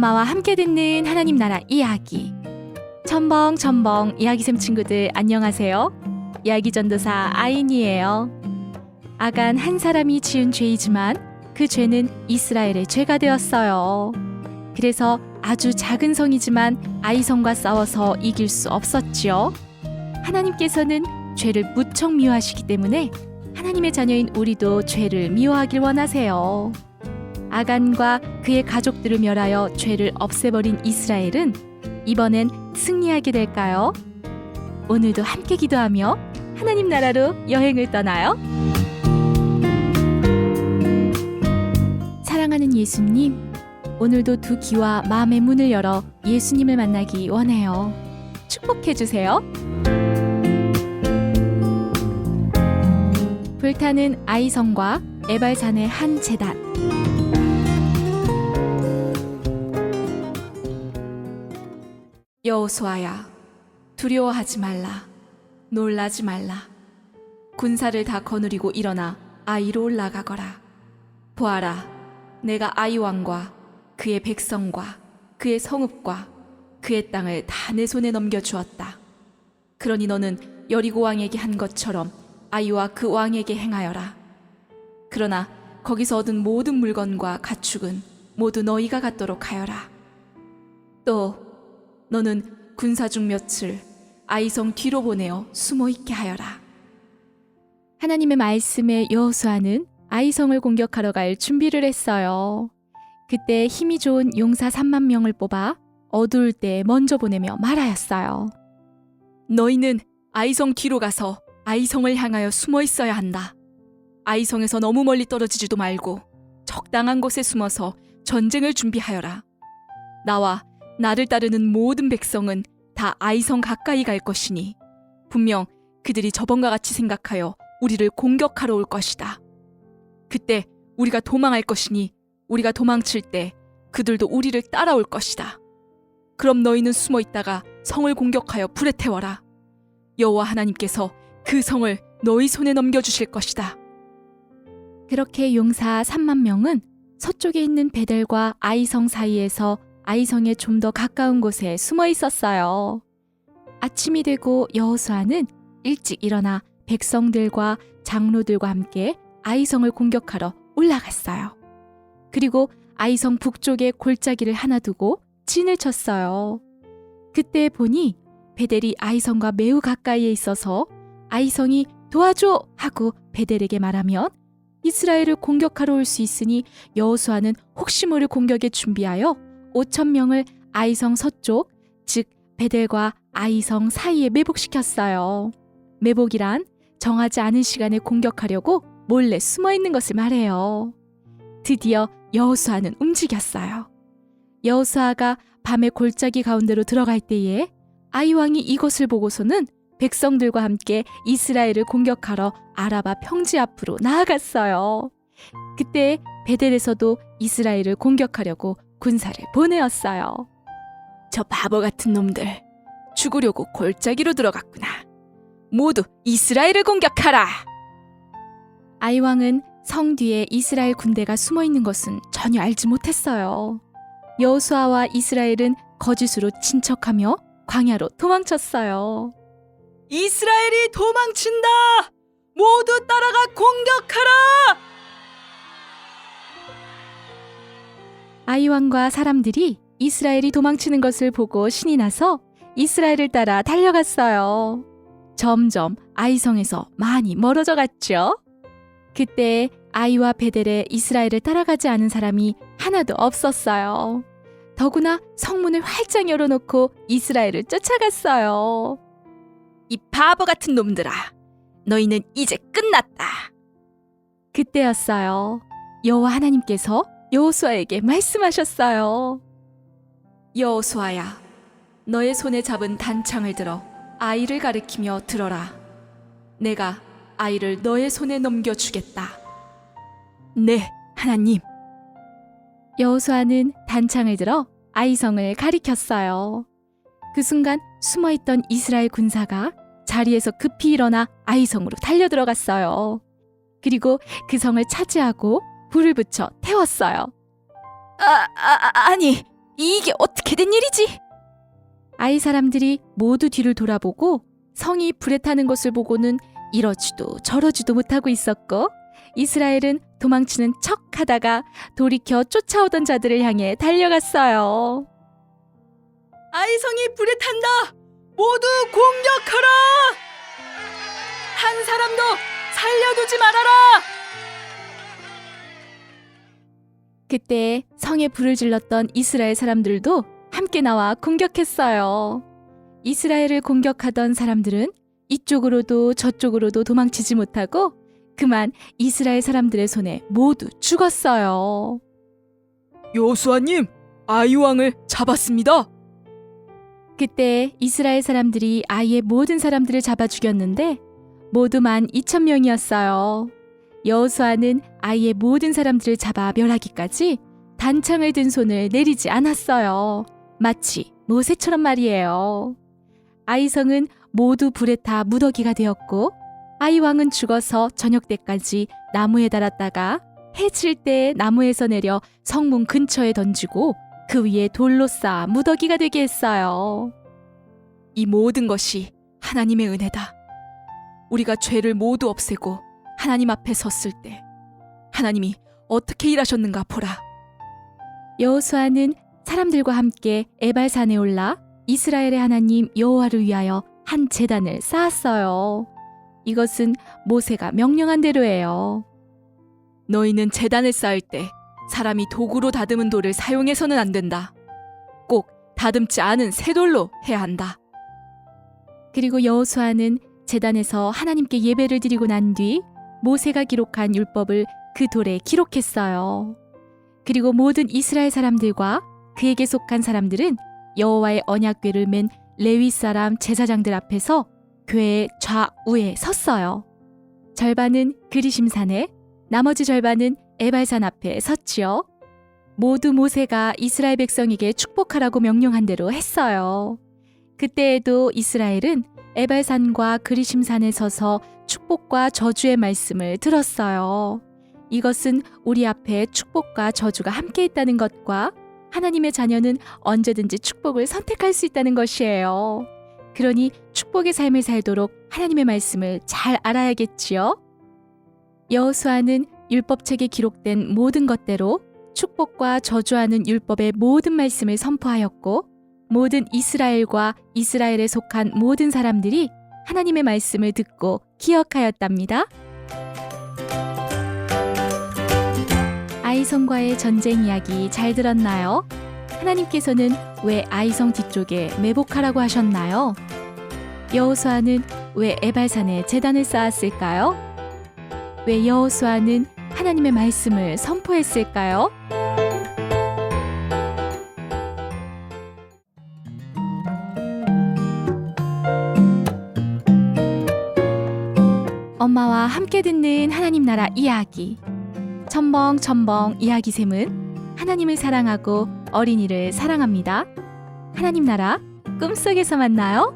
엄마와 함께 듣는 하나님 나라 이야기. 첨벙첨벙 이야기샘 친구들 안녕하세요. 이야기 전도사 아인이에요. 아간 한 사람이 지은 죄이지만 그 죄는 이스라엘의 죄가 되었어요. 그래서 아주 작은 성이지만 아이성과 싸워서 이길 수 없었지요. 하나님께서는 죄를 무척 미워하시기 때문에 하나님의 자녀인 우리도 죄를 미워하길 원하세요. 아간과 그의 가족들을 멸하여 죄를 없애버린 이스라엘은 이번엔 승리하게 될까요? 오늘도 함께 기도하며 하나님 나라로 여행을 떠나요. 사랑하는 예수님, 오늘도 두 귀와 마음의 문을 열어 예수님을 만나기 원해요. 축복해 주세요. 불타는 아이성과 에발산의 한 제단. 여호수아야, 두려워하지 말라, 놀라지 말라. 군사를 다 거느리고 일어나 아이로 올라가거라. 보아라, 내가 아이 왕과 그의 백성과 그의 성읍과 그의 땅을 다 내 손에 넘겨주었다. 그러니 너는 여리고 왕에게 한 것처럼 아이와 그 왕에게 행하여라. 그러나 거기서 얻은 모든 물건과 가축은 모두 너희가 갖도록 하여라. 또 너는 군사 중 며칠 아이성 뒤로 보내어 숨어 있게 하여라. 하나님의 말씀에 여호수아는 아이성을 공격하러 갈 준비를 했어요. 그때 힘이 좋은 용사 3만 명을 뽑아 어두울 때 먼저 보내며 말하였어요. 너희는 아이성 뒤로 가서 아이성을 향하여 숨어 있어야 한다. 아이성에서 너무 멀리 떨어지지도 말고 적당한 곳에 숨어서 전쟁을 준비하여라. 나와 나를 따르는 모든 백성은 다 아이성 가까이 갈 것이니 분명 그들이 저번과 같이 생각하여 우리를 공격하러 올 것이다. 그때 우리가 도망할 것이니 우리가 도망칠 때 그들도 우리를 따라올 것이다. 그럼 너희는 숨어 있다가 성을 공격하여 불에 태워라. 여호와 하나님께서 그 성을 너희 손에 넘겨주실 것이다. 그렇게 용사 3만 명은 서쪽에 있는 베델과 아이성 사이에서 아이성에 좀 더 가까운 곳에 숨어 있었어요. 아침이 되고 여호수아는 일찍 일어나 백성들과 장로들과 함께 아이성을 공격하러 올라갔어요. 그리고 아이성 북쪽에 골짜기를 하나 두고 진을 쳤어요. 그때 보니 베델이 아이성과 매우 가까이에 있어서 아이성이 도와줘 하고 베델에게 말하면 이스라엘을 공격하러 올 수 있으니 여호수아는 혹시 모를 공격에 준비하여 5,000명을 아이성 서쪽, 즉 베델과 아이성 사이에 매복시켰어요. 매복이란 정하지 않은 시간에 공격하려고 몰래 숨어 있는 것을 말해요. 드디어 여호수아는 움직였어요. 여호수아가 밤에 골짜기 가운데로 들어갈 때에 아이 왕이 이것을 보고서는 백성들과 함께 이스라엘을 공격하러 아라바 평지 앞으로 나아갔어요. 그때 베델에서도 이스라엘을 공격하려고 군사를 보내었어요. 저 바보 같은 놈들, 죽으려고 골짜기로 들어갔구나. 모두 이스라엘을 공격하라! 아이 왕은 성 뒤에 이스라엘 군대가 숨어 있는 것은 전혀 알지 못했어요. 여호수아와 이스라엘은 거짓으로 친척하며 광야로 도망쳤어요. 이스라엘이 도망친다! 모두 따라가 공격하라! 아이 왕과 사람들이 이스라엘이 도망치는 것을 보고 신이 나서 이스라엘을 따라 달려갔어요. 점점 아이성에서 많이 멀어져 갔죠. 그때 아이와 베델에 이스라엘을 따라가지 않은 사람이 하나도 없었어요. 더구나 성문을 활짝 열어놓고 이스라엘을 쫓아갔어요. 이 바보 같은 놈들아, 너희는 이제 끝났다. 그때였어요. 여호와 하나님께서 여호수아에게 말씀하셨어요. 여호수아야, 너의 손에 잡은 단창을 들어 아이를 가리키며 들어라. 내가 아이를 너의 손에 넘겨주겠다. 네, 하나님. 여호수아는 단창을 들어 아이성을 가리켰어요. 그 순간 숨어있던 이스라엘 군사가 자리에서 급히 일어나 아이성으로 달려들어갔어요. 그리고 그 성을 차지하고 불을 붙여 태웠어요. 아니, 이게 어떻게 된 일이지? 아이 사람들이 모두 뒤를 돌아보고 성이 불에 타는 것을 보고는 이러지도 저러지도 못하고 있었고, 이스라엘은 도망치는 척 하다가 돌이켜 쫓아오던 자들을 향해 달려갔어요. 아이 성이 불에 탄다! 모두 공격하라! 한 사람도 살려두지 말아라! 그때 성에 불을 질렀던 이스라엘 사람들도 함께 나와 공격했어요. 이스라엘을 공격하던 사람들은 이쪽으로도 저쪽으로도 도망치지 못하고 그만 이스라엘 사람들의 손에 모두 죽었어요. 여호수아님, 아이 왕을 잡았습니다. 그때 이스라엘 사람들이 아이의 모든 사람들을 잡아 죽였는데 모두 12,000명이었어요. 여호수아는 아이의 모든 사람들을 잡아 멸하기까지 단창을 든 손을 내리지 않았어요. 마치 모세처럼 말이에요. 아이 성은 모두 불에 타 무더기가 되었고, 아이 왕은 죽어서 저녁 때까지 나무에 달았다가 해 질 때 나무에서 내려 성문 근처에 던지고 그 위에 돌로 쌓아 무더기가 되게 했어요. 이 모든 것이 하나님의 은혜다. 우리가 죄를 모두 없애고 하나님 앞에 섰을 때 하나님이 어떻게 일하셨는가 보라. 여호수아는 사람들과 함께 에발산에 올라 이스라엘의 하나님 여호와를 위하여 한 제단을 쌓았어요. 이것은 모세가 명령한 대로예요. 너희는 제단을 쌓을 때 사람이 도구로 다듬은 돌을 사용해서는 안 된다. 꼭 다듬지 않은 새 돌로 해야 한다. 그리고 여호수아는 제단에서 하나님께 예배를 드리고 난 뒤 모세가 기록한 율법을 그 돌에 기록했어요. 그리고 모든 이스라엘 사람들과 그에게 속한 사람들은 여호와의 언약궤를 맨 레위 사람 제사장들 앞에서 궤의 좌우에 섰어요. 절반은 그리심산에, 나머지 절반은 에발산 앞에 섰지요. 모두 모세가 이스라엘 백성에게 축복하라고 명령한 대로 했어요. 그때에도 이스라엘은 에발산과 그리심산에 서서 축복과 저주의 말씀을 들었어요. 이것은 우리 앞에 축복과 저주가 함께 있다는 것과 하나님의 자녀는 언제든지 축복을 선택할 수 있다는 것이에요. 그러니 축복의 삶을 살도록 하나님의 말씀을 잘 알아야겠지요. 여호수아는 율법책에 기록된 모든 것대로 축복과 저주하는 율법의 모든 말씀을 선포하였고, 모든 이스라엘과 이스라엘에 속한 모든 사람들이 하나님의 말씀을 듣고 기억하였답니다. 아이성과의 전쟁 이야기 잘 들었나요? 하나님께서는 왜 아이성 뒤쪽에 매복하라고 하셨나요? 여호수아는 왜 에발산에 제단을 쌓았을까요? 왜 여호수아는 하나님의 말씀을 선포했을까요? 엄마와 함께 듣는 하나님 나라 이야기. 첨벙첨벙 이야기샘은 하나님을 사랑하고 어린이를 사랑합니다. 하나님 나라 꿈속에서 만나요.